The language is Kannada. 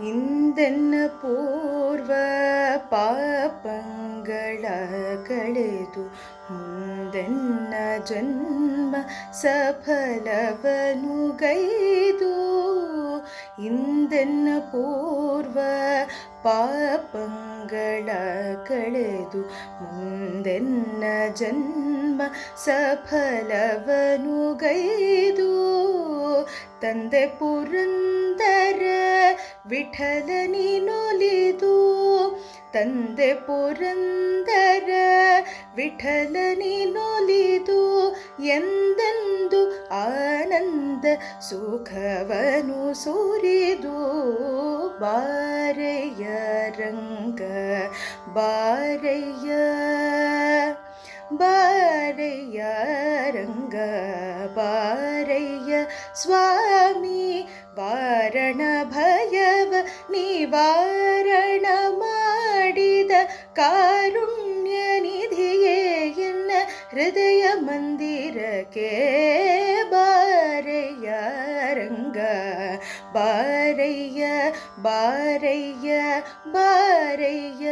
ಇಂದೆನ್ನ ಪೂರ್ವ ಪಾಪಂಗಳ ಕಳೆದು ಮುಂದೆನ್ನ ಜನ್ಮ ಸಫಲವನು ಗೈದು. ಇಂದೆನ್ನ ಪೂರ್ವ ಪಾಪಂಗಳ ಕಳೆದು ಮುಂದೆನ್ನ ಜನ್ಮ ಸಫಲವನು ಗೈದು. ತಂದೆ ಪುರಂದರ ವಿಠಲನಿನೊಲಿದು, ತಂದೆ ಪುರಂದರ ವಿಠಲನಿನೊಲಿದು, ಎಂದೆಂದು ಆನಂದ ಸುಖವನು ಸುರಿದು. ಬಾರಯ್ಯ ರಂಗ ಬಾರಯ್ಯ, ಬಾರಯ್ಯ ರಂಗ ಬಾರಯ್ಯ ಸ್ವಾಮಿ, ವಾರಣ ಭಯವ ನಿವಾರಣ ಮಾಡಿದ ಕಾರುಣ್ಯ ನಿಧಿಯೇ ಎನ್ನ ಹೃದಯ ಮಂದಿರಕ್ಕೆ. ಬಾರಯ್ಯ ರಂಗ ಬಾರಯ್ಯ, ಬಾರಯ್ಯ ಬಾರಯ್ಯ.